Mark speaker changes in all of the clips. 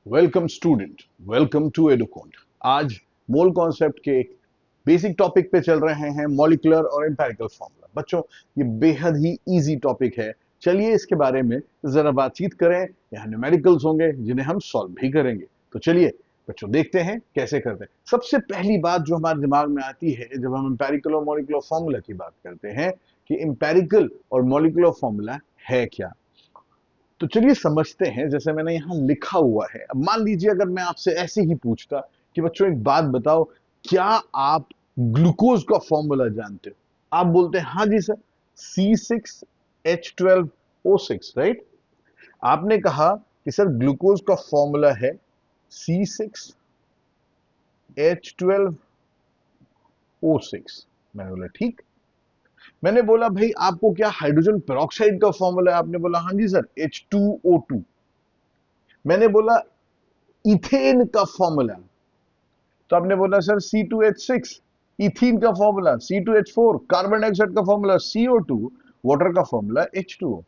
Speaker 1: Welcome student, welcome to Educont. आज mole concept के एक बेसिक टॉपिक पे चल रहे हैं, मॉलिक्यूलर और एम्पेरिकल फॉर्मूला। बच्चों, ये बेहद ही इजी टॉपिक है। चलिए इसके बारे में जरा बातचीत करें। यहाँ न्यूमेरिकल्स होंगे जिन्हें हम सॉल्व भी करेंगे। तो चलिए बच्चों, देखते हैं कैसे करते हैं। सबसे पहली बात जो हमारे दिमाग में आती है जब हम एम्पेरिकल और मॉलिक्यूलर फॉर्मूला की बात करते हैं कि एम्पेरिकल और मॉलिक्यूलर फॉर्मूला है क्या। तो चलिए समझते हैं। जैसे मैंने यहां लिखा हुआ है, अब मान लीजिए अगर मैं आपसे ऐसे ही पूछता कि बच्चों एक बात बताओ, क्या आप ग्लूकोज का फॉर्मूला जानते हो? आप बोलते हैं हाँ जी सर, C6H12O6, राइट। आपने कहा कि सर ग्लूकोज का फॉर्मूला है C6H12O6। मैंने बोला ठीक। मैंने बोला भाई आपको क्या हाइड्रोजन पेरोक्साइड का फॉर्मूला है? आपने बोला हाँ जी सर, H2O2। मैंने बोला इथेन का फॉर्मूला, तो आपने बोला सर C2H6। इथीन का फॉर्मूला C2H4, कार्बन डाइऑक्साइड का फॉर्मूला CO2, वाटर का फॉर्मूला H2O।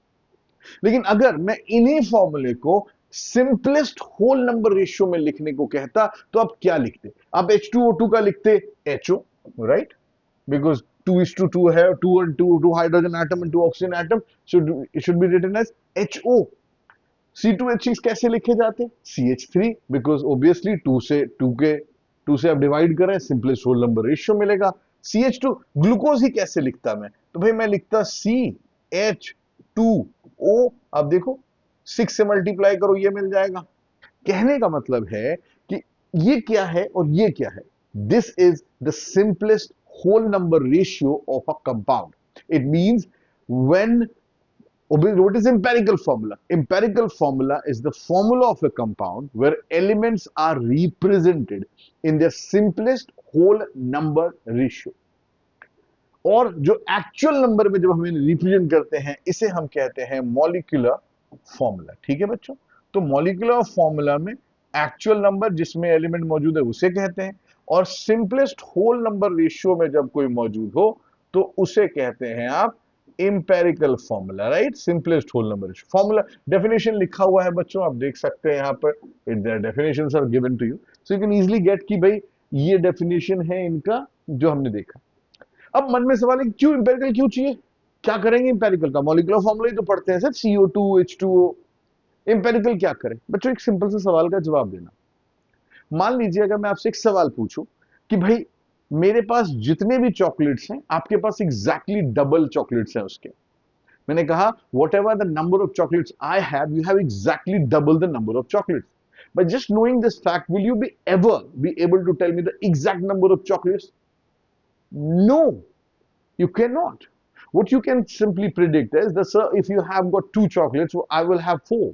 Speaker 1: लेकिन अगर मैं इन्हीं फॉर्मूले को सिंपलेस्ट होल नंबर रेशियो में लिखने को कहता तो आप क्या लिखते? आप H2O2 का लिखते HO, राइट, बिकॉज 2:2 है, two hydrogen atom and 2 oxygen atom, so it should be written as HO। C2H6 कैसे लिखे जाते? CH3, बिकॉज ऑब्वियसली 2 से आप डिवाइड करें, सिंपलेस्ट होल नंबर रेशियो मिलेगा। CH2 ग्लूकोज ही कैसे लिखता मैं? तो भाई मैं लिखता CH2O। अब देखो 6 से मल्टीप्लाई करो, ये मिल जाएगा। कहने का मतलब है कि ये क्या है और ये क्या है? This is the simplest whole number ratio of a compound. It means when what is empirical formula? Empirical formula is the formula of a compound where elements are represented in their simplest whole number ratio। और जो actual number में जब हम represent करते हैं, इसे हम कहते हैं मॉलिक्यूलर फॉर्मूला। ठीक है बच्चों, तो मॉलिक्यूलर फॉर्मूला में एक्चुअल नंबर जिसमें एलिमेंट मौजूद है उसे कहते हैं, और सिंपलेस्ट होल नंबर रेशियो में जब कोई मौजूद हो तो उसे कहते हैं आप empirical formula, right. Simplest whole number ratio formula. Definition लिखा हुआ है बच्चों, आप देख सकते हैं यहाँ पर, definitions are given to you, so you can easily get कि भाई ये डेफिनेशन है इनका जो हमने देखा। अब मन में सवाल है क्यों इंपेरिकल क्यों चाहिए? क्या करेंगे इंपेरिकल का? मॉलिक्यूलर फॉर्मूला ही तो पढ़ते हैं सर, CO2 H2O। इंपेरिकल क्या करें? बच्चों एक सिंपल से सवाल का जवाब देना। मान लीजिए अगर मैं आपसे एक सवाल पूछूं कि भाई मेरे पास जितने भी चॉकलेट्स हैं, आपके पास एग्जैक्टली डबल चॉकलेट्स हैं उसके। मैंने कहा what ever the number of chocolates I have, you have exactly double the number of chocolates. By just knowing this fact, will you be ever be able to tell me the exact number of chocolates? No, you cannot. What you can simply predict is that, sir, if you have got 2 chocolates, I will have 4.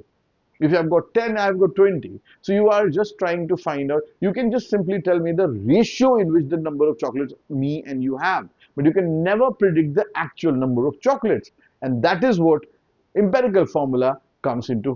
Speaker 1: If you have got 10, I have got 20. So you are just trying to find out. You can just simply tell me the ratio in which the number of chocolates me and you have. But you can never predict the actual number of chocolates. And that is what empirical formula comes into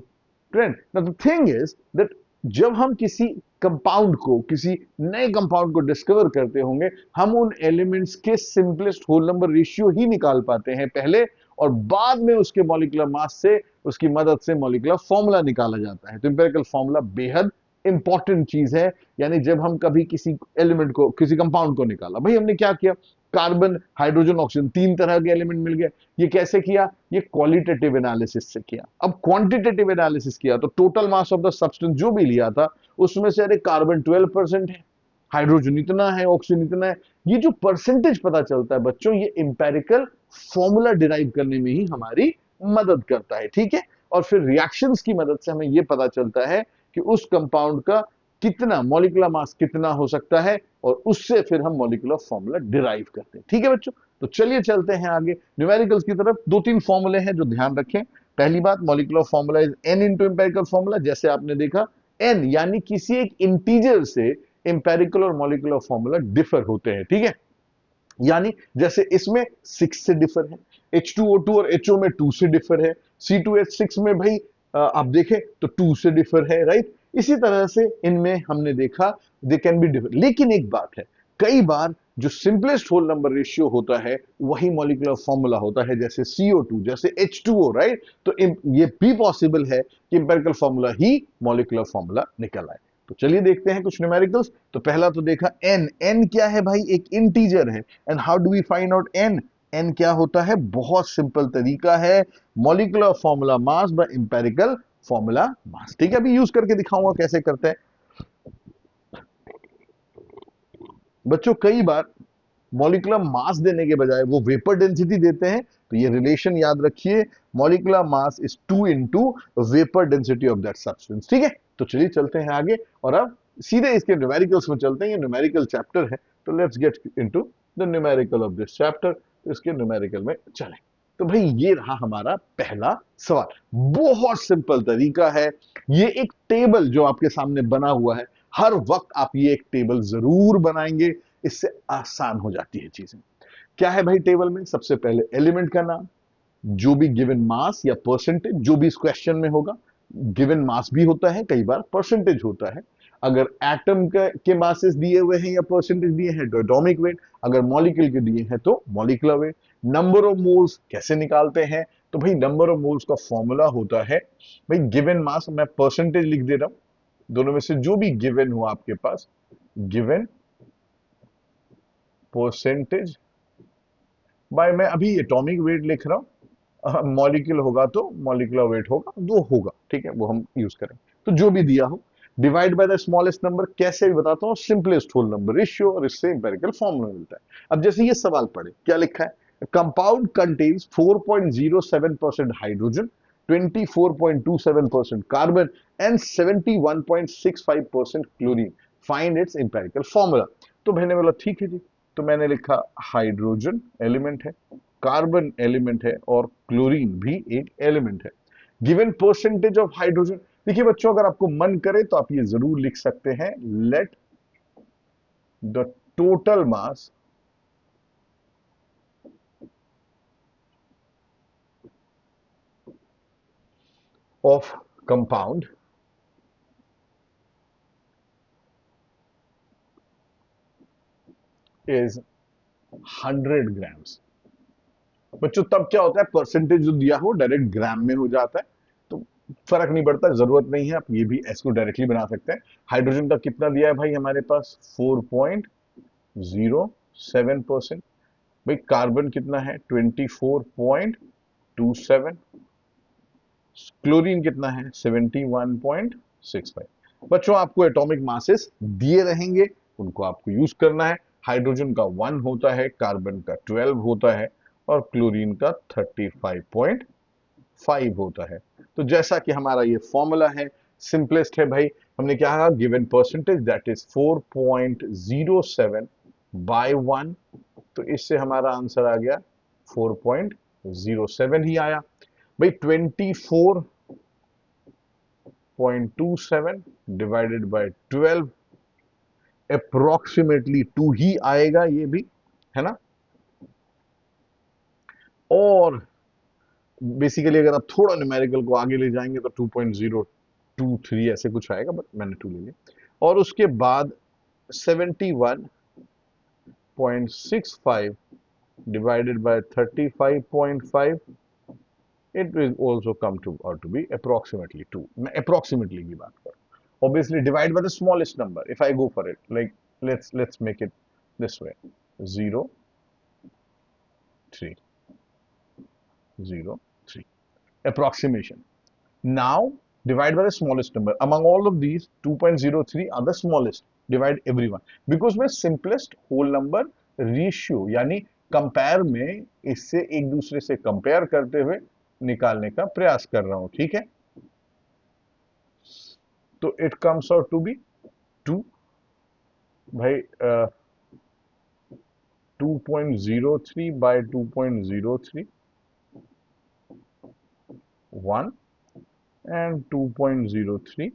Speaker 1: trend. Now the thing is that जब हम किसी compound को, किसी नए compound को discover करते होंगे, हम उन एलिमेंट्स के सिंपलेस्ट होल नंबर रेशियो ही निकाल पाते हैं पहले, और बाद में उसके मॉलिक्यूलर मास से, उसकी मदद से मॉलिक्यूलर फॉर्मूला निकाला जाता है। तो इंपेरिकल फॉर्मूला बेहद इंपॉर्टेंट चीज है। यानी जब हम कभी किसी एलिमेंट को, किसी कंपाउंड को निकाला, भाई हमने क्या किया? कार्बन, हाइड्रोजन, ऑक्सीजन, 3 तरह के एलिमेंट मिल गए। ये कैसे किया? ये क्वालिटेटिव एनालिसिस से किया। अब क्वांटिटेटिव एनालिसिस किया तो total mass of the substance जो भी लिया था उसमें से अरे कार्बन 12% है, हाइड्रोजन इतना है, ऑक्सीजन इतना है। ये जो परसेंटेज पता चलता है बच्चों, ये इंपेरिकल फॉर्मूला डिराइव करने में ही हमारी मदद करता है। ठीक है, और फिर रिएक्शंस की मदद से हमें ये पता चलता है कि उस कंपाउंड का कितना मॉलिक्यूलर मास कितना हो सकता है, और उससे फिर हम मॉलिक्यूलर फॉर्मूला डिराइव करते हैं। ठीक है बच्चों, तो चलिए चलते हैं आगे न्यूमेरिकल्स की तरफ। 2-3 फॉर्मूले हैं जो ध्यान रखें। पहली बात, molecular formula is n into empirical formula. जैसे आपने देखा n यानी किसी एक इंटीजर से इंपेरिकल और मॉलिक्यूलर फॉर्मूला डिफर होते हैं। ठीक है, यानी जैसे इसमें 6 से डिफर है, H2O2 और HO में 2 से डिफर है, C2H6 में भाई आप देखें तो 2 से डिफर है, राइट। इसी तरह से इनमें हमने देखा दे कैन बी डिफर। लेकिन एक बात है, कई बार जो सिंपलेस्ट होल नंबर रेशियो होता है वही मॉलिक्यूलर फॉर्मूला होता है, जैसे CO2 जैसे H2O, राइट। तो ये भी पॉसिबल है कि इंपेरिकल फॉर्मूला ही मॉलिक्यूलर फॉर्मूला निकल आए। तो चलिए देखते हैं कुछ न्यूमेरिकल्स। तो पहला तो देखा n, n क्या है भाई, एक इंटीजर है। And how do we find out n, n क्या होता है, बहुत सिंपल तरीका है, molecular formula mass by empirical formula mass. ठीक है, अभी यूज करके दिखाऊंगा कैसे करते हैं। बच्चों कई बार मॉलिक्यूलर मास देने के बजाय वो वेपर डेंसिटी देते हैं, तो ये रिलेशन याद रखिए, molecular mass is 2 into vapour density of that substance. ठीक है, तो चलिए चलते हैं आगे और अब सीधे इसके न्यूमेरिकल्स में चलते हैं। ये न्यूमेरिकल चैप्टर है, तो let's get into the numerical of this chapter. तो इसके न्यूमेरिकल में चलें। तो भाई ये रहा हमारा पहला सवाल, बहुत सिंपल तरीका है। ये एक टेबल जो आपके सामने बना हुआ है, हर वक्त आप ये एक टेबल जरूर बनाएंगे, इससे आसान हो जाती है चीजें। क्या है भाई टेबल में, सबसे पहले एलिमेंट का नाम, जो भी गिवन मास या परसेंटेज जो भी इस क्वेश्चन में होगा, गिवन मास भी होता है, कई बार परसेंटेज होता है। अगर एटम के मासेस दिए हुए हैं या परसेंटेज दिए हैं तो एटॉमिक वेट, अगर मॉलिक्यूल के दिए हैं तो molecular weight. Number of moles कैसे निकालते हैं, तो भाई नंबर ऑफ मोल्स का फॉर्मूला होता है, भाई गिवन मास, मैं परसेंटेज लिख दे रहा हूं, दोनों में से जो भी गिवन हो आपके पास, गिवन परसेंटेज बाय, मैं अभी एटॉमिक वेट लिख रहा हूं, मॉलिक्यूल होगा तो मॉलिक्यूलर वेट होगा, वो होगा, ठीक है, वो हम यूज करें। तो जो भी दिया हो, divide by the smallest number, कैसे भी बताता हूं, सिंपलेस्ट होल नंबर रेशियो, और इससे इंपेरिकल फॉर्मूला मिलता है। अब जैसे ये सवाल पढ़े, क्या लिखा है, compound contains 4.07% hydrogen, 24.27% carbon and 71.65% chlorine, find its empirical formula. तो मैंने बोला ठीक है जी, तो मैंने लिखा हाइड्रोजन एलिमेंट है, कार्बन एलिमेंट है, और क्लोरीन भी एक एलिमेंट है। गिवन परसेंटेज ऑफ हाइड्रोजन, देखिए बच्चों अगर आपको मन करे तो आप ये जरूर लिख सकते हैं, late the total mass of compound is 100 grams. बच्चों तब क्या होता है, परसेंटेज जो दिया हो डायरेक्ट ग्राम में हो जाता है, तो फर्क नहीं पड़ता, जरूरत नहीं है, आप ये भी एस को डायरेक्टली बना सकते हैं। हाइड्रोजन का कितना दिया है भाई हमारे पास, 4.07%। भाई कार्बन कितना है, 24.27। क्लोरीन कितना है, 71.65। बच्चों आपको एटॉमिक मासेस दिए रहेंगे, उनको आपको यूज करना है। हाइड्रोजन का 1 होता है, कार्बन का 12 होता है, और क्लोरीन का 35.5 होता है। तो जैसा कि हमारा ये फॉर्मूला है, सिंपलेस्ट है भाई, हमने क्या कहा, given percentage that is 4.07 by 1, तो इससे हमारा आंसर आ गया 4.07 ही आया। भाई 24.27 डिवाइडेड बाय 12, अप्रोक्सीमेटली 2 ही आएगा, ये भी है ना। और बेसिकली अगर आप थोड़ा न्यूमेरिकल को आगे ले जाएंगे तो 2.023 ऐसे कुछ आएगा, बट मैंने 2 ले लिया। और उसके बाद 71.65 divided by 35.5, it will also come to or to be approximately 2। मैं approximately की बात कर रहा हूँ। Obviously divide by the smallest number, if I go for it, like let's make it this way, 0 3 0 3, approximation. Now divide by the smallest number. Among all of these, 2.03 are the smallest. Divide everyone, because मैं simplest whole number ratio यानी compare में इससे एक दूसरे से compare करते हुए निकालने का प्रयास कर रहा हूं, ठीक है। तो it comes out to be 2 भाई, 2.03 by 2.03, 1, and 2.03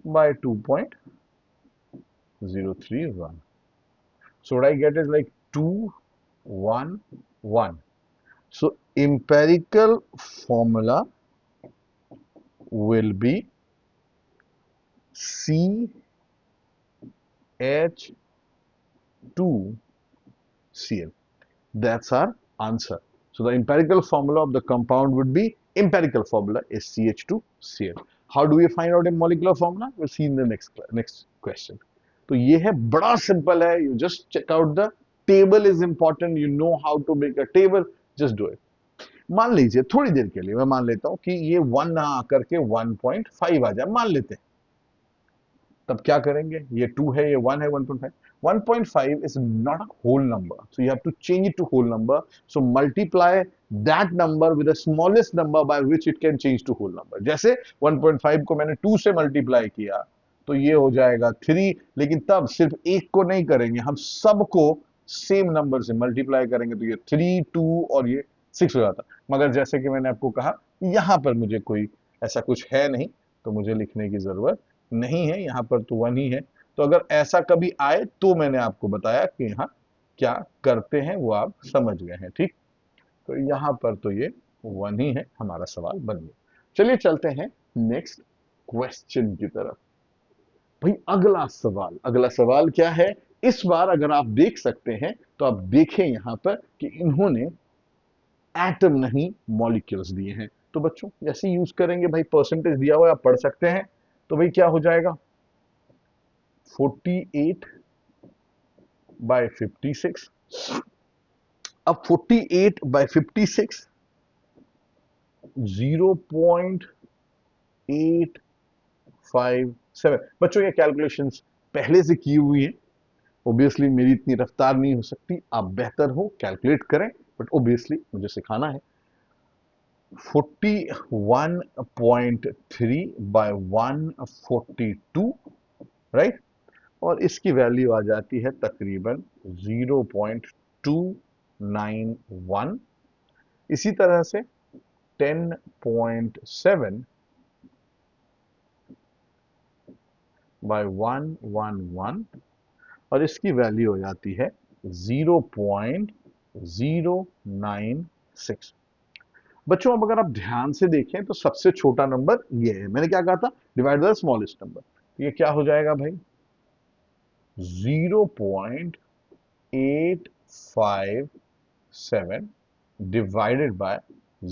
Speaker 1: by 2.03 is 1. So what I get is like 2 1 1. So empirical formula will be CH2 Cl. That's our answer. So the empirical formula of the compound would be, empirical formula is CH2Cl. How do we find out a molecular formula? We'll see in the next question. तो ये है, बड़ा simple है. You just check out the table is important. You know how to make a table. Just do it. मान लीजिए थोड़ी देर के लिए मैं मान लेता हूं कि ये 1 ना आकर के 1.5 आ जाए, मान लेते हैं. तब क्या करेंगे? ये 2 है, ये 1 है, 1.5. 1.5 is not a whole number, so you have to change it to whole number. So multiply that number with the smallest number by which it can change to whole number. जैसे 1.5 को मैंने 2 से मल्टीप्लाई किया तो ये हो जाएगा 3, लेकिन तब सिर्फ एक को नहीं करेंगे, हम सबको सेम नंबर से मल्टीप्लाई करेंगे, तो ये 3, 2 और ये 6 हो जाता. मगर जैसे कि मैंने आपको कहा, यहां पर मुझे कोई ऐसा कुछ है नहीं, तो मुझे लिखने की जरूरत नहीं है, यहां पर तो 1 ही है. तो अगर ऐसा कभी आए तो मैंने आपको बताया कि यहां क्या करते हैं, वो आप समझ गए हैं. ठीक, तो यहां पर तो ये 1 ही है, हमारा सवाल बन गया. चलिए चलते हैं नेक्स्ट क्वेश्चन की तरफ. भाई अगला सवाल क्या है? इस बार अगर आप देख सकते हैं तो आप देखें यहां पर कि इन्होंने एटम नहीं मॉलिक्यूल्स दिए हैं. तो बच्चों जैसे यूज करेंगे, भाई परसेंटेज दिया हुआ है, आप पढ़ सकते हैं. तो भाई क्या हो जाएगा? 48 by 56. अब 48 by 56 0.857. बच्चों ये कैलकुलेशंस पहले से की हुई है. ऑब्वियसली मेरी इतनी रफ्तार नहीं हो सकती, आप बेहतर हो, कैलकुलेट करें, बट ऑब्वियसली मुझे सिखाना है. 41.3 by 142, राइट. और इसकी वैल्यू आ जाती है तकरीबन 0.291. इसी तरह से 10.7 by 111 और इसकी वैल्यू हो जाती है 0.096. बच्चों अब अगर आप ध्यान से देखें तो सबसे छोटा नंबर ये है. मैंने क्या कहा था? Divide the smallest number. तो ये क्या हो जाएगा भाई? 0.857 divided by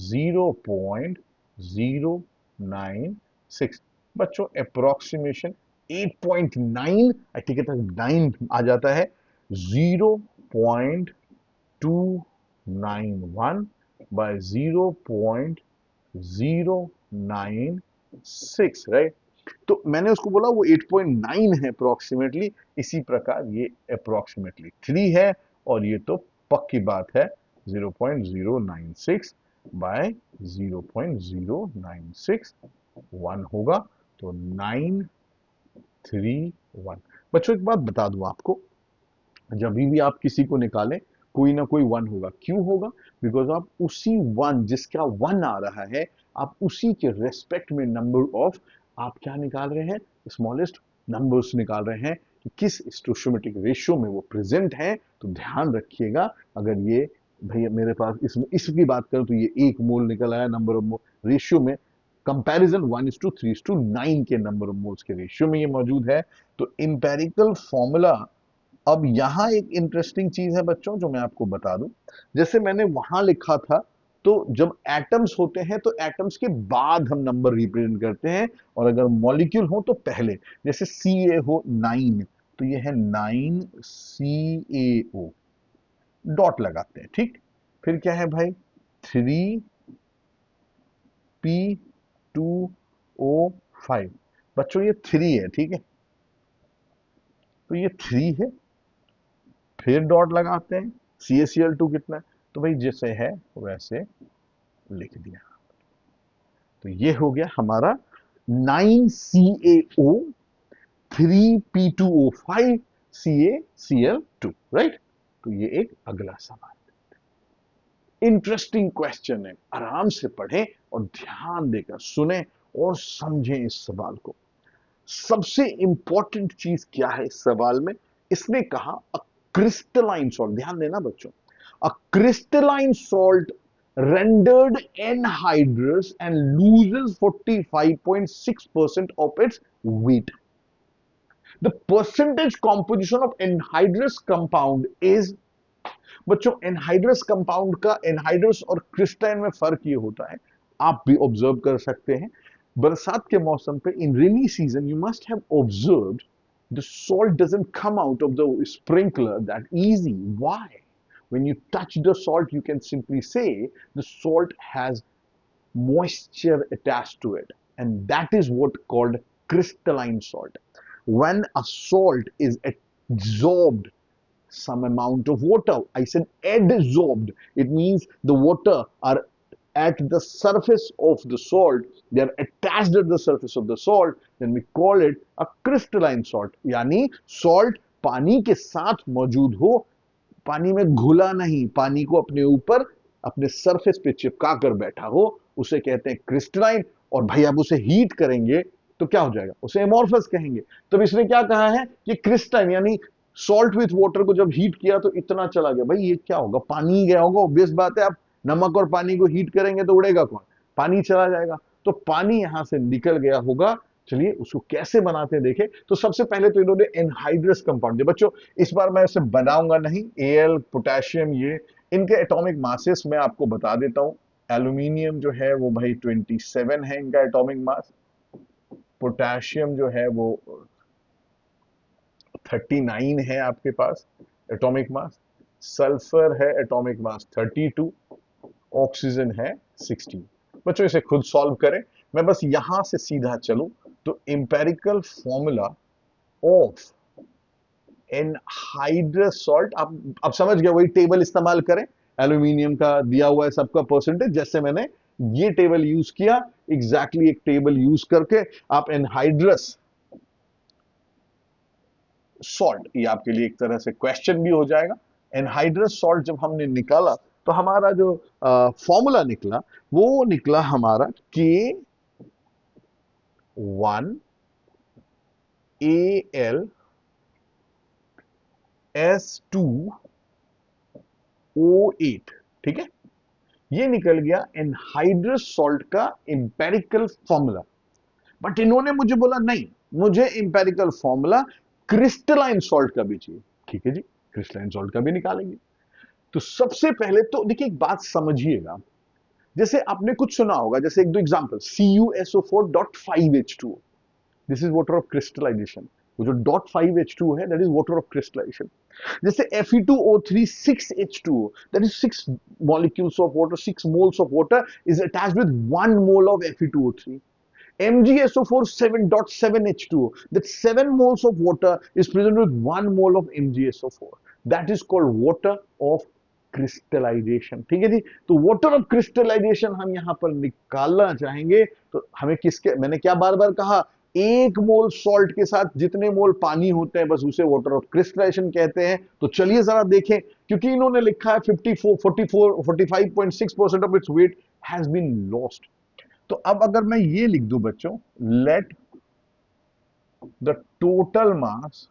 Speaker 1: 0.096. बच्चों अप्रोक्सीमेशन 8.9, आई टिक इट 9 आ जाता है. 0.291 by 0.096, राइट. तो मैंने उसको बोला वो 8.9 है अप्रोक्सीमेटली. इसी प्रकार ये अप्रोक्सीमेटली 3 है, और ये तो पक्की बात है 0.096 बाय 0.096 1 होगा, तो 931. बच्चों एक बात बता दूं आपको, जब भी आप किसी को निकालें कोई ना कोई 1 होगा. क्यों होगा? बिकॉज आप उसी 1 जिसका 1 आ रहा है, आप उसी के रेस्पेक्ट में नंबर ऑफ आप क्या निकाल रहे हैं? स्मॉलेस्ट नंबर्स निकाल रहे हैं कि किस स्टोइचोमेट्रिक रेशियो में वो प्रेजेंट है. तो ध्यान रखिएगा, अगर ये भैया मेरे पास इसकी बात करूं तो ये 1 मोल निकल आया नंबर ऑफ मोल रेशियो में, कंपैरिजन 1:3:9 के नंबर ऑफ मोल्स के रेशियो में ये मौजूद है. तो इंपेरिकल फॉर्मूला. अब यहां एक इंटरेस्टिंग चीज है बच्चों जो मैं आपको बता दूं. जैसे मैंने वहां लिखा था, तो जब एटम्स होते हैं तो एटम्स के बाद हम नंबर रिप्रेजेंट करते हैं, और अगर मॉलिक्यूल हो तो पहले. जैसे Ca हो 9, तो ये है 9CaO, डॉट लगाते हैं. ठीक, फिर क्या है भाई? 3P2O5. बच्चों ये 3 है, ठीक है, तो ये 3 है, फिर डॉट लगाते हैं. CaCl2 कितना है? तो भाई जैसे है वैसे लिख दिया. तो ये हो गया हमारा 9CaO 3P2O5 CaCl2, राइट. तो ये एक अगला सवाल. इंटरेस्टिंग क्वेश्चन है, आराम से पढ़ें और ध्यान देकर सुने और समझें इस सवाल को. सबसे इंपॉर्टेंट चीज क्या है इस सवाल में? इसने कहा अ क्रिस्टलाइन सॉल्ट. ध्यान देना बच्चों, अ crystalline salt rendered anhydrous and loses 45.6% of its weight. The percentage composition of anhydrous compound is बच्चों एनहाइड्रस कंपाउंड का एनहाइड्रस और क्रिस्टलाइन में फर्क ये होता है, आप भी ऑब्जर्व कर सकते हैं, बरसात के मौसम पे in rainy season you must have observed the salt doesn't come out of the sprinkler that easy. Why? When you touch the salt, you can simply say the salt has moisture attached to it, and that is what called crystalline salt. When a salt is absorbed some amount of water, I said adsorbed, it means the water are at the surface of the salt, they are attached at the surface of the salt, then we call it a crystalline salt. यानी salt पानी के साथ मौजूद हो, पानी में घुला नहीं, पानी को अपने ऊपर अपने सरफेस पे चिपका कर बैठा हो, उसे कहते हैं क्रिस्टलाइन। और भाई आप उसे हीट करेंगे तो क्या हो जाएगा, उसे एमोर्फस कहेंगे। तो इसने क्या कहा है कि क्रिस्टलाइन यानी सॉल्ट विथ वाटर को जब हीट किया तो इतना चला गया। भाई ये क्या होगा, पानी गया होगा, ऑब्वियस बात है, आप नमक और पानी को हीट करेंगे तो उड़ेगा कौन, पानी चला जाएगा। तो पानी यहां से निकल गया होगा। चलिए उसको कैसे बनाते हैं देखें। तो सबसे पहले तो इन्होंने एनहाइड्रस कंपाउंड, बच्चों इस बार मैं इसे बनाऊंगा नहीं, एल पोटेशियम, ये इनके एटॉमिक मासेस मैं आपको बता देता हूं। एल्यूमिनियम जो है वो भाई 27 है इनका एटॉमिक मास, पोटेशियम जो है वो 39 है आपके पास एटॉमिक मास, सल्फर है एटॉमिक मास 32, ऑक्सीजन है 16। बच्चों इसे खुद सॉल्व करें, मैं बस यहां से सीधा चलूं तो empirical formula of anhydrous salt, आप समझ गए, वही टेबल इस्तेमाल करें, एल्यूमिनियम का दिया हुआ है सबका परसेंटेज, जैसे मैंने ये टेबल यूज किया, एग्जैक्टली एक टेबल यूज करके आप एनहाइड्रस सॉल्ट, ये आपके लिए एक तरह से क्वेश्चन भी हो जाएगा। एनहाइड्रस सॉल्ट जब हमने निकाला तो हमारा जो फॉर्मूला निकला वो निकला हमारा K1AlS2O8, ठीक है, ये निकल गया एनहाइड्रस सॉल्ट का इंपेरिकल फॉर्मूला। बट इन्होंने मुझे बोला नहीं, मुझे इंपेरिकल फॉर्मूला क्रिस्टलाइन सॉल्ट का भी चाहिए। ठीक है जी, क्रिस्टलाइन सॉल्ट का भी निकालेंगे। तो सबसे पहले तो देखिए एक बात समझिएगा, जैसे आपने कुछ सुना होगा, जैसे एक दो example, CuSO4.5H2O, this is water of crystallization. वो जो .5H2O है that is water of crystallization. जैसे Fe2O3 6H2O, that is 6 molecules of water, 6 moles of water is attached with 1 mole of Fe2O3। MgSO4 7.7H2O, that 7 moles of water is present with 1 mole of MgSO4, that is called water of crystallization. ठीक है जी, तो water of crystallisation हम यहां पर निकालना चाहेंगे तो हमें किसके, मैंने क्या बार बार कहा, एक मोल सॉल्ट के साथ जितने मोल पानी होते हैं बस उसे वाटर ऑफ क्रिस्टलाइजेशन कहते हैं। तो चलिए जरा देखें, क्योंकि इन्होंने लिखा है 45.6% of its weight has been lost. तो अब अगर मैं ये लिख दूं बच्चों, let the total mass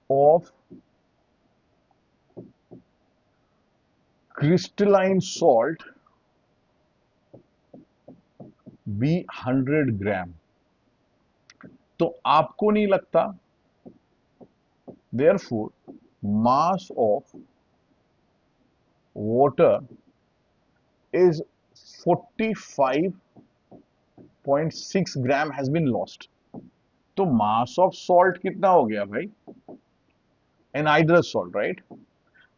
Speaker 1: of crystalline salt be 100 gram, तो आपको नहीं लगता therefore mass of water is 45.6 gram has been lost। तो mass of salt कितना हो गया भाई, anhydrous salt, right?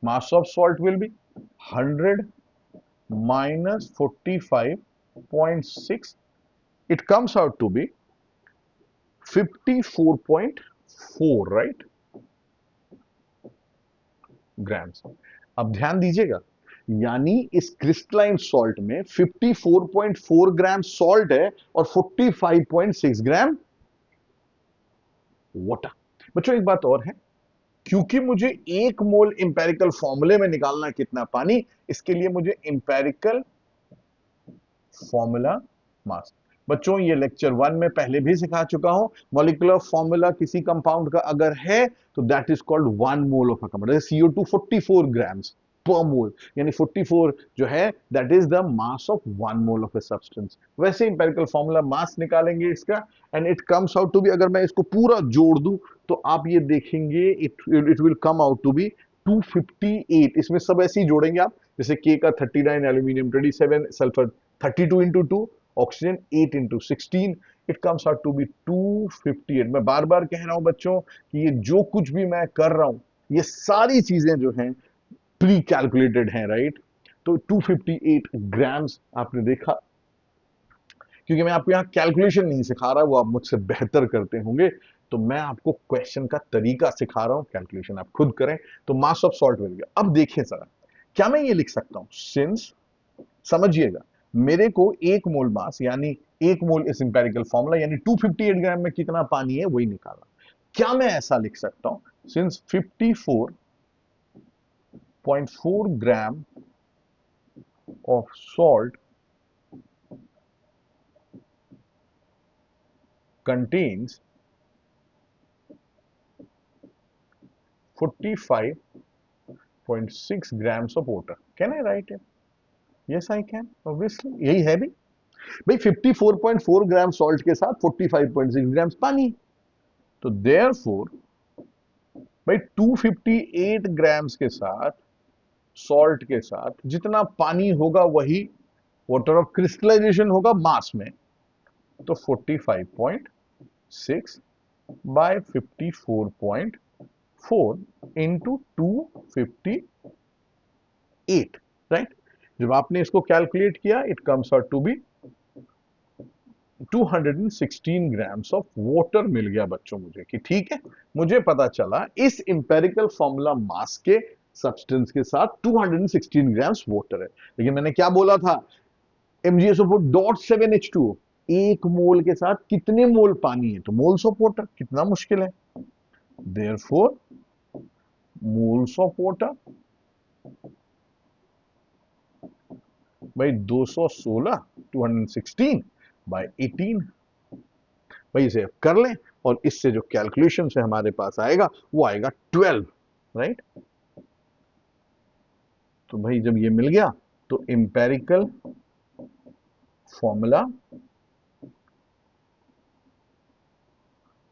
Speaker 1: Mass of salt will be 100 minus 45.6, it comes out to be 54.4, right, grams। अब ध्यान दीजिएगा, यानी इस क्रिस्टलाइन सॉल्ट में 54.4 ग्राम सॉल्ट है और 45.6 ग्राम वाटर। बच्चों एक बात और है, क्योंकि मुझे एक मोल इंपेरिकल फॉर्मूले में निकालना कितना पानी, इसके लिए मुझे इंपेरिकल फॉर्मूला मास, बच्चों ये लेक्चर 1 में पहले भी सिखा चुका हूं। मॉलिक्यूलर फॉर्मूला किसी कंपाउंड का अगर है तो that is called 1 mole of a compound. CO2 44 grams per mole, यानी 44 जो है that is the mass of 1 mole of a substance. वैसे इंपेरिकल फॉर्मूला मास निकालेंगे इसका, and it comes out to be, अगर मैं इसको पूरा जोड़ दूं तो आप ये देखेंगे it will come out to be 258। इसमें सब ऐसे ही जोड़ेंगे आप, जैसे के का 39, aluminium 27, sulphur 32 into 2, oxygen 8 into 16, it comes out to be 258। मैं बार बार कह रहा हूं बच्चों कि ये जो कुछ भी मैं कर रहा हूं ये सारी चीजें जो हैं प्री कैलकुलेटेड हैं, राइट। तो 258 ग्राम्स आपने देखा, क्योंकि मैं आपको यहाँ कैलकुलेशन नहीं सिखा रहा, वो आप मुझसे बेहतर करते होंगे, तो मैं आपको क्वेश्चन का तरीका सिखा रहा हूं, कैलकुलेशन आप खुद करें। तो मास ऑफ सॉल्ट मिल गया। अब देखिए जरा, क्या मैं ये लिख सकता हूं, सिंस, समझिएगा, मेरे को 1 मोल मास यानी 1 मोल इस इंपेरिकल फॉर्मूला यानी 258 ग्राम में कितना पानी है वही निकालना। क्या मैं ऐसा लिख सकता हूं, since 54.4 gram of salt contains 45.6 grams of water. Can I write it? Yes, I can. Obviously, यही है भी भाई, 54.4 ग्राम सॉल्ट के साथ 45.6 ग्राम पानी। तो देयरफॉर भाई 258 ग्राम्स के साथ, सॉल्ट के साथ जितना पानी होगा वही वाटर ऑफ क्रिस्टलाइजेशन होगा मास में। तो 45.6 बाय 54.4 इंटू 258, राइट। जब आपने इसको कैलकुलेट किया it comes out to be 216 grams of water मिल गया बच्चों मुझे, कि ठीक है, मुझे पता चला इस इंपेरिकल फॉर्मूला मास के सब्सटेंस के साथ 216 ग्राम्स वाटर है। लेकिन मैंने क्या बोला था, MgSO4.7H2O, 1 मोल के साथ कितने मोल पानी है, तो मोल्स ऑफ वाटर, कितना मुश्किल है। देयरफॉर मोल्स ऑफ वाटर भाई 216 216 बाय 18, भाई इसे कर लें और इससे जो कैलकुलेशन से हमारे पास आएगा वो आएगा 12, राइट। तो भाई जब ये मिल गया तो empirical formula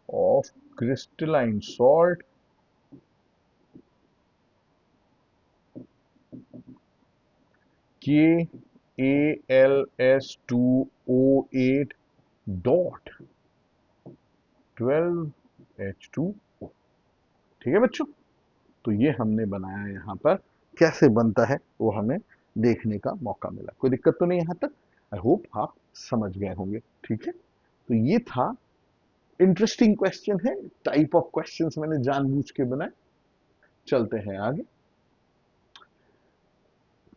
Speaker 1: of crystalline salt KALS2O8 dot 12H2O। ठीक है बच्चों, तो ये हमने बनाया यहां पर, कैसे बनता है वो हमें देखने का मौका मिला। कोई दिक्कत तो नहीं यहां तक, आई होप आप समझ गए होंगे। ठीक है, तो ये था, इंटरेस्टिंग क्वेश्चन है, टाइप ऑफ क्वेश्चंस मैंने जानबूझ के बनाए। चलते हैं आगे।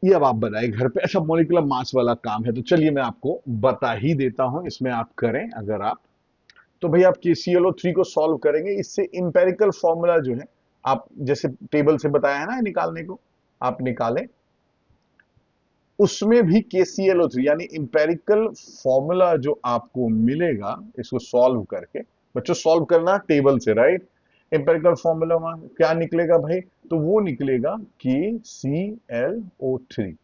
Speaker 1: ये अब आप बनाए घर पे, अच्छा मॉलिक्यूलर मास वाला काम है तो चलिए मैं आपको बता ही देता हूं, इसमें आप करें अगर आप, तो भाई आप KClO3 को सॉल्व करेंगे, इससे इंपेरिकल फॉर्मूला जो है आप जैसे टेबल से बताया है ना निकालने को, आप निकालें, उसमें भी KClO3 यानी इंपेरिकल फॉर्मूला जो आपको मिलेगा इसको सॉल्व करके, बच्चों सॉल्व करना टेबल से, राइट। इंपेरिकल फॉर्मूला क्या निकलेगा भाई, तो वो निकलेगा KClO3।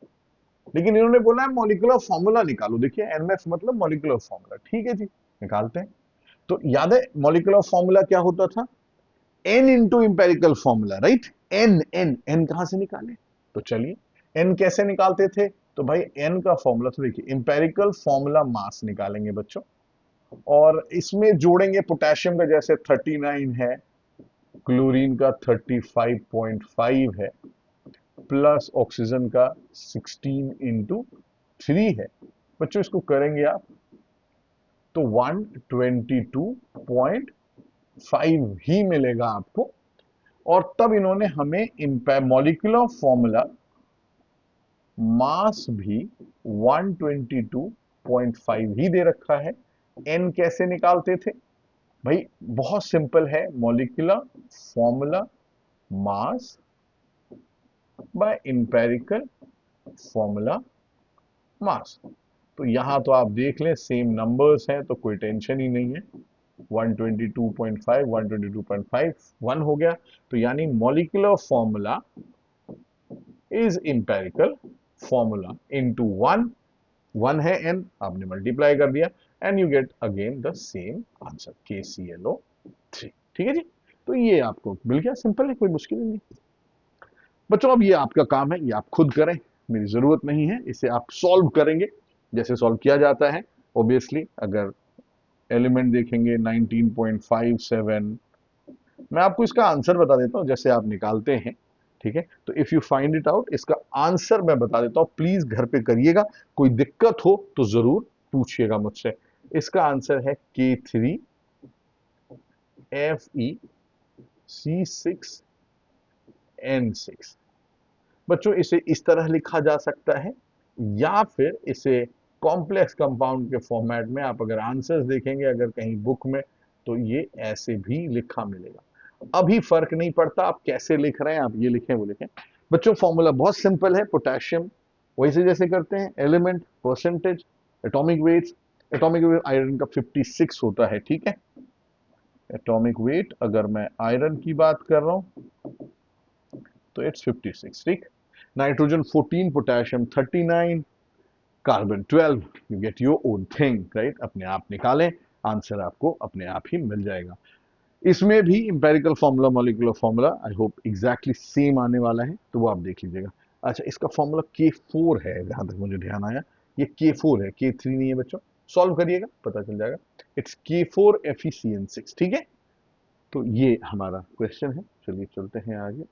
Speaker 1: लेकिन इन्होंने बोला है मॉलिक्यूलर फॉर्मूला निकालो, देखिए NF मतलब मॉलिक्यूलर फॉर्मूला, ठीक है जी, निकालते हैं। तो याद है मॉलिक्यूलर फॉर्मूला क्या होता था, N into empirical formula, right. N कहां से निकाले, तो चलिए N कैसे निकालते थे, तो भाई N का फॉर्मूला, तो देखिए इंपेरिकल फॉर्मूला मास निकालेंगे बच्चों, और इसमें जोड़ेंगे पोटेशियम का जैसे 39 है, क्लोरीन का 35.5 है, प्लस ऑक्सीजन का 16 इंटू 3 है। बच्चों इसको करेंगे आप तो 122.5 ही मिलेगा आपको, और तब इन्होंने हमें मॉलिक्यूलर फॉर्मूला मास भी 122.5 ही दे रखा है। N कैसे निकालते थे भाई, बहुत सिंपल है, molecular formula mass by empirical formula मास। तो यहां तो आप देख लें सेम नंबर्स हैं तो कोई टेंशन ही नहीं है, 122.5 122.5 1 हो गया। तो यानी molecular formula is empirical formula into one, one है n, आपने मल्टीप्लाई कर दिया and you get again the same answer KClO3। ठीक है जी। तो ये आपको मिल गया, सिंपल है, कोई मुश्किल नहीं। बच्चों अब ये आपका काम है, ये आप खुद करें, मेरी जरूरत नहीं है, इसे आप सॉल्व करेंगे जैसे सॉल्व किया जाता है। ऑब्वियसली अगर एलिमेंट देखेंगे 19.57, मैं आपको इसका आंसर बता देता हूं जैसे आप निकालते हैं। ठीक है, तो if you find it out, इसका आंसर मैं बता देता हूं, प्लीज घर पे करिएगा, कोई दिक्कत हो तो जरूर पूछिएगा मुझसे। इसका आंसर है K3FeC6N6। बच्चों इसे इस तरह लिखा जा सकता है, या फिर इसे कॉम्प्लेक्स कंपाउंड के फॉर्मेट में आप अगर आंसर्स देखेंगे अगर कहीं बुक में, तो ये ऐसे भी लिखा मिलेगा। अभी फर्क नहीं पड़ता आप कैसे लिख रहे हैं, आप ये लिखें वो लिखें। बच्चों फॉर्मूला बहुत सिंपल है, पोटेशियम वैसे जैसे करते हैं, element, percentage, atomic weight. Atomic weight iron का 56 होता है। ठीक है, एटॉमिक वेट अगर मैं आयरन की बात कर रहा हूं तो इट्स 56। ठीक, nitrogen 14, potassium 39, carbon 12। You get your own thing, right? अपने आप निकालें, आंसर आपको अपने आप ही मिल जाएगा। इसमें भी empirical formula, molecular formula I hope exactly same आने वाला है, तो वो आप देख लीजिएगा। अच्छा, इसका फॉर्मूला K4 है जहां तक मुझे ध्यान आया, ये K4 है, K3 नहीं है बच्चों, सॉल्व करिएगा पता चल जाएगा। It's K4FeCN6। ठीक है, तो ये हमारा क्वेश्चन है। चलिए चलते हैं आगे।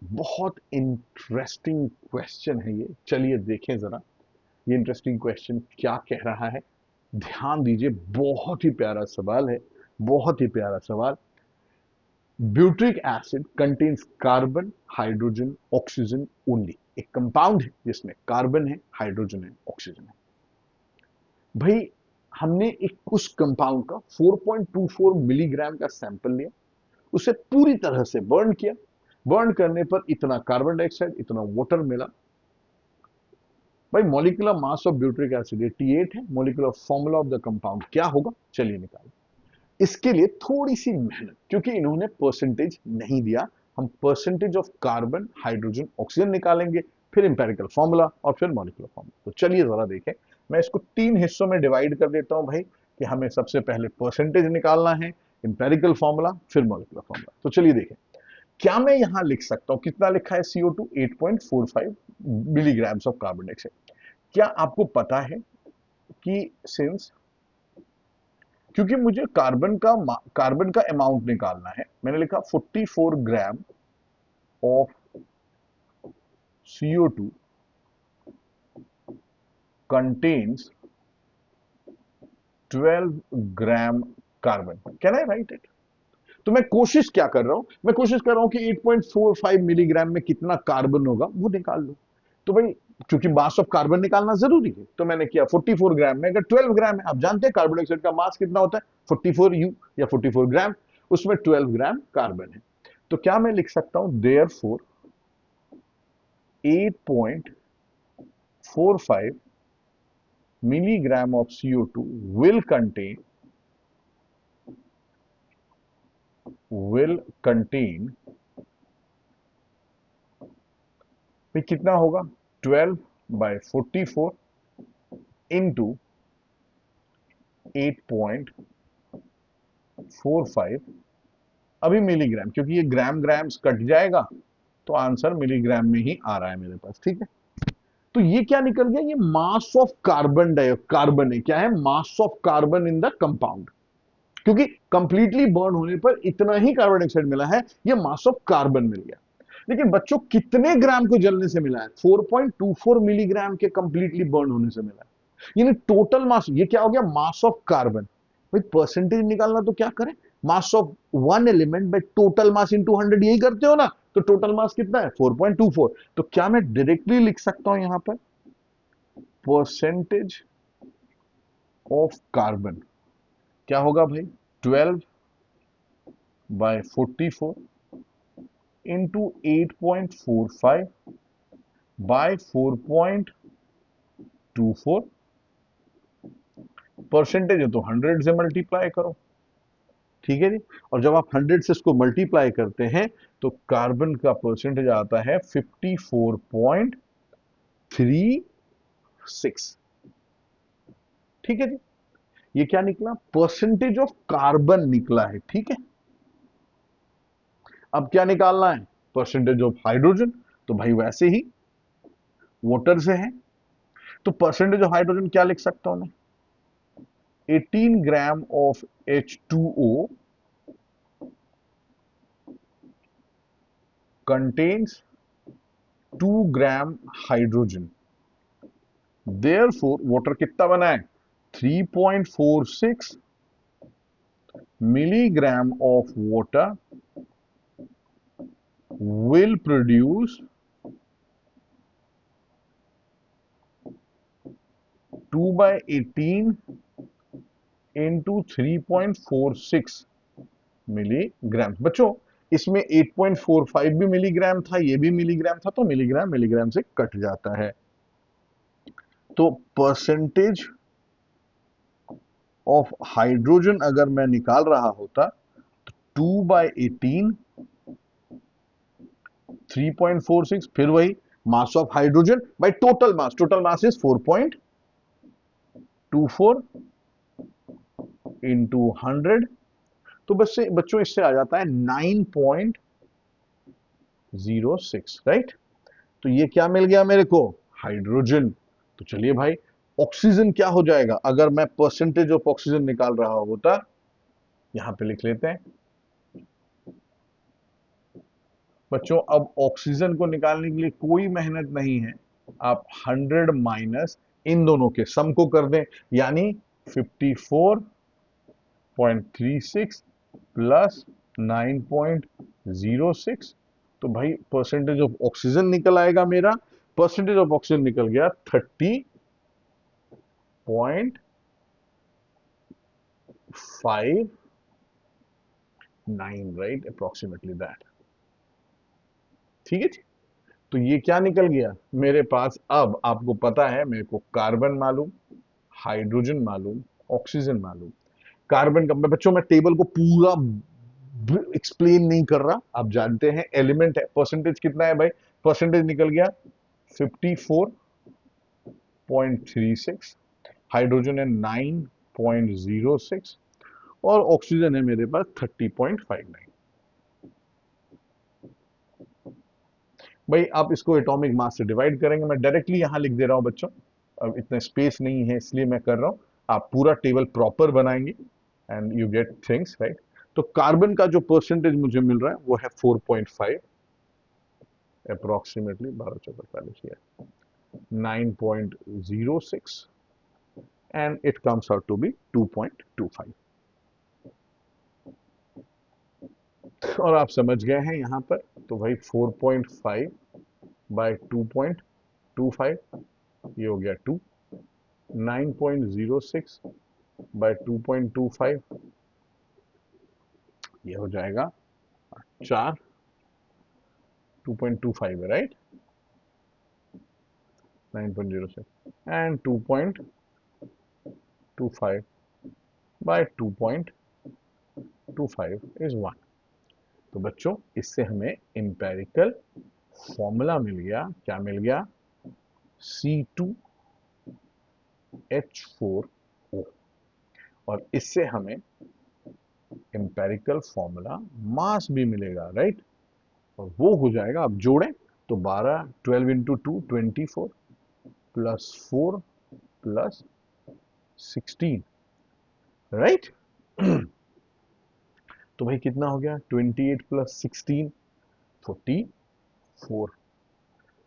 Speaker 1: बहुत इंटरेस्टिंग क्वेश्चन है ये, चलिए देखें जरा ये इंटरेस्टिंग क्वेश्चन क्या कह रहा है। ध्यान दीजिए, बहुत ही प्यारा सवाल है, बहुत ही प्यारा सवाल। Butyric acid contains carbon, hydrogen, oxygen only. एक कंपाउंड है जिसमें कार्बन है, हाइड्रोजन है, ऑक्सीजन है। भाई हमने एक उस कंपाउंड का 4.24 मिलीग्राम का सैंपल लिया, उसे पूरी तरह से बर्न किया, बर्न करने पर इतना कार्बन डाइऑक्साइड, इतना वाटर मिला। भाई molecular mass of butyric acid 88 है, molecular formula of the compound क्या होगा, चलिए निकालें। इसके लिए थोड़ी सी मेहनत, क्योंकि इन्होंने परसेंटेज नहीं दिया, हम percentage of carbon, hydrogen, oxygen निकालेंगे, फिर इंपेरिकल फॉर्मूला और फिर मॉलिक्यूलर फॉर्मूला। तो चलिए जरा देखें, मैं इसको 3 हिस्सों में डिवाइड कर देता हूं भाई, कि हमें सबसे पहले परसेंटेज निकालना है, इंपेरिकल फॉर्मूला, फिर मॉलिक्यूलर फॉर्मूला। तो चलिए देखें, क्या मैं यहां लिख सकता हूं, कितना लिखा है CO2, 8.45 milligram of carbon dioxide. क्या आपको पता है कि सिंस, क्योंकि मुझे कार्बन का अमाउंट निकालना है, मैंने लिखा 44 gram of CO2 contains 12 gram carbon. Can I right it? तो मैं कोशिश क्या कर रहा हूं, मैं कोशिश कर रहा हूं कि 8.45 मिलीग्राम में कितना कार्बन होगा वो निकाल लो। तो भाई क्योंकि मास ऑफ कार्बन निकालना जरूरी है, तो मैंने किया 44 ग्राम में, अगर 12 ग्राम है, आप जानते हैं कार्बन डाइऑक्साइड का मास कितना होता है, 44U या 44 ग्राम, उसमें 12 ग्राम कार्बन है। तो क्या मैं लिख सकता हूं, therefore 8.45 milligram of CO2 will contain भाई कितना होगा, 12/44 इंटू 8.45, अभी मिलीग्राम, क्योंकि ये ग्राम ग्राम्स कट जाएगा तो आंसर मिलीग्राम में ही आ रहा है मेरे पास। ठीक है, तो ये क्या निकल गया, ये मास ऑफ कार्बन है, क्या है, mass of carbon in the compound, क्योंकि कंप्लीटली बर्न होने पर इतना ही कार्बन डाइऑक्साइड मिला है, ये मास ऑफ कार्बन मिल गया। लेकिन बच्चों कितने ग्राम को जलने से मिला है, 4.24 मिलीग्राम के कंप्लीटली बर्न होने से मिला है, यानी टोटल मास, ये क्या हो गया, मास ऑफ कार्बन। भाई परसेंटेज निकालना तो क्या करें, mass of one element by total mass into 100, यही करते हो ना, तो टोटल मास कितना है 4.24। तो क्या मैं डायरेक्टली लिख सकता हूं यहां पर परसेंटेज ऑफ कार्बन क्या होगा भाई, 12/44 इंटू 8.45 बाय 4.24, परसेंटेज है तो 100 से मल्टीप्लाई करो, ठीक है जी। और जब आप 100 से इसको मल्टीप्लाई करते हैं तो कार्बन का परसेंटेज आता है 54.36। ठीक है जी। ये क्या निकला? परसेंटेज ऑफ कार्बन निकला है। ठीक है। अब क्या निकालना है? Percentage of hydrogen. तो भाई वैसे ही वाटर से है, तो परसेंटेज ऑफ हाइड्रोजन क्या लिख सकता हूं मैं? 18 gram of H2O contains 2 gram hydrogen. Therefore water कितना बना है? 3.46 milligram of water will produce 2 by 18 into 3.46 milligram. बच्चों इसमें 8.45 भी मिलीग्राम था, ये भी मिलीग्राम था, तो मिलीग्राम मिलीग्राम से कट जाता है। तो परसेंटेज ऑफ हाइड्रोजन अगर मैं निकाल रहा होता, 2/18 3.46, फिर वही mass of hydrogen by total mass. Total mass is 4.24 into 100। तो बस से बच्चों इससे आ जाता है 9.06। राइट। तो ये क्या मिल गया मेरे को? हाइड्रोजन। तो चलिए भाई, ऑक्सीजन क्या हो जाएगा अगर मैं परसेंटेज ऑफ ऑक्सीजन निकाल रहा होता? यहां पे लिख लेते हैं बच्चों। अब ऑक्सीजन को निकालने के लिए कोई मेहनत नहीं है, आप 100 माइनस इन दोनों के सम को कर दें, यानी 54.36 प्लस 9.06। तो भाई परसेंटेज ऑफ ऑक्सीजन निकल आएगा मेरा। परसेंटेज ऑफ ऑक्सीजन निकल गया 30.59, राइट, अप्रोक्सीमेटली दैट। ठीक है जी। तो ये क्या निकल गया मेरे पास? अब आपको पता है, मेरे को कार्बन मालूम, हाइड्रोजन मालूम, ऑक्सीजन मालूम। कार्बन का बच्चों मैं टेबल को पूरा एक्सप्लेन नहीं कर रहा, आप जानते हैं एलिमेंट है। परसेंटेज कितना है भाई? परसेंटेज निकल गया 54.36, हाइड्रोजन है 9.06 और ऑक्सीजन है मेरे पास 30.59। भाई आप इसको एटॉमिक मास से डिवाइड करेंगे, मैं डायरेक्टली यहां लिख दे रहा हूं बच्चों, अब इतना स्पेस नहीं है इसलिए मैं कर रहा हूं। आप पूरा टेबल प्रॉपर बनाएंगे and you get things right. तो कार्बन का जो परसेंटेज मुझे मिल रहा है वो है 4.5, approximately 12 4 9.06 and it comes out to be 2.25। और आप समझ गए हैं यहां पर, तो भाई 4.5 बाय 2.25 ये हो गया 2, 9.06 बाय 2.25 ये हो जाएगा 4, 2.25 है राइट, 9.06 एंड 2.25 बाय 2.25 इज 1। तो बच्चों इससे हमें इंपेरिकल फॉर्मूला मिल गया। क्या मिल गया? C2H4O। और इससे हमें इंपेरिकल फॉर्मूला मास भी मिलेगा राइट। और वो हो जाएगा, आप जोड़ें तो 12, 12 इंटू 2 24 प्लस 4 प्लस 16 राइट। तो भाई कितना हो गया? 28 प्लस 16 44।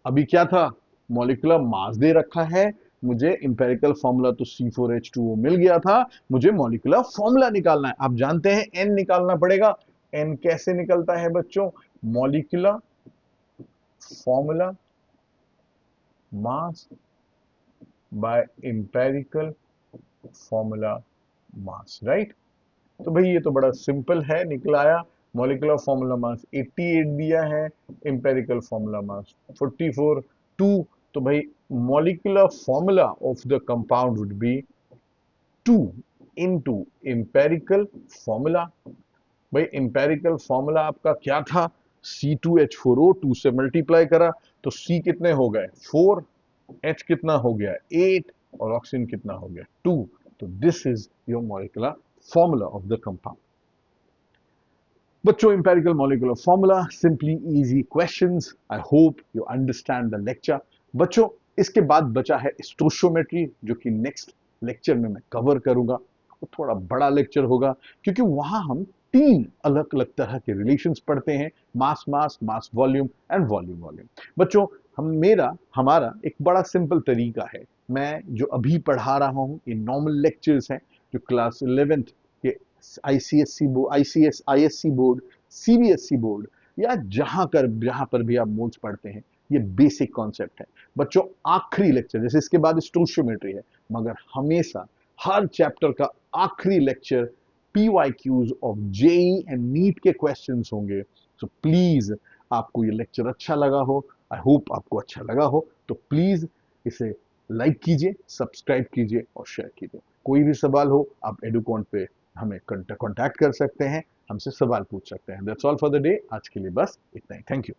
Speaker 1: अभी क्या था? मॉलिक्यूलर मास दे रखा है मुझे, इंपेरिकल फॉर्मूला तो C4H2O मिल गया था, मुझे मॉलिक्यूलर फॉर्मूला निकालना है। आप जानते हैं N निकालना पड़ेगा। N कैसे निकलता है बच्चों? Molecular formula mass by empirical formula mass right. तो भाई ये तो बड़ा सिंपल है, निकल आया। मॉलिक्यूलर फॉर्मूला मास 88 दिया है, इंपेरिकल फॉर्मूला मास 44 2। तो भाई molecular formula of the compound would be 2 into empirical formula. भाई एम्पेरिकल फॉर्मूला आपका क्या था, C2H4O, 2 से मल्टीप्लाई करा तो C कितने हो गए 4, H कितना हो गया 8 और ऑक्सीजन कितना हो गया 2। तो this is your molecular formula of the compound. बच्चों empirical molecular formula, simply easy questions. I hope you understand the lecture. बच्चों इसके बाद बचा है स्टोशियोमेट्री, जो कि नेक्स्ट लेक्चर में मैं कवर करूंगा। वो थोड़ा बड़ा लेक्चर होगा क्योंकि वहां हम 3 अलग अलग तरह के रिलेशंस पढ़ते हैं, mass mass, mass volume and volume volume. बच्चों हमारा एक बड़ा सिंपल तरीका है, मैं जो अभी पढ़ा रहा हूं ये नॉर्मल लेक्चर्स हैं जो क्लास 11th के ICSC board, ISC board, CBSE board या जहां पर भी आप मोड्स पढ़ते हैं, ये बेसिक कॉन्सेप्ट है। बच्चों आखिरी लेक्चर, जैसे इसके बाद स्टोशियोमेट्री है, मगर हमेशा हर चैप्टर का आखिरी lecture PYQs of JEE and NEET के क्वेश्चंस होंगे। सो प्लीज आपको ये लेक्चर अच्छा लगा हो, आई होप आपको अच्छा लगा हो, तो प्लीज इसे लाइक कीजिए, सब्सक्राइब कीजिए और शेयर कीजिए। कोई भी सवाल हो आप एडुकॉन पे हमें कांटेक्ट कर सकते हैं, हमसे सवाल पूछ सकते हैं। That's all for the day. आज के लिए बस इतना ही। Thank you.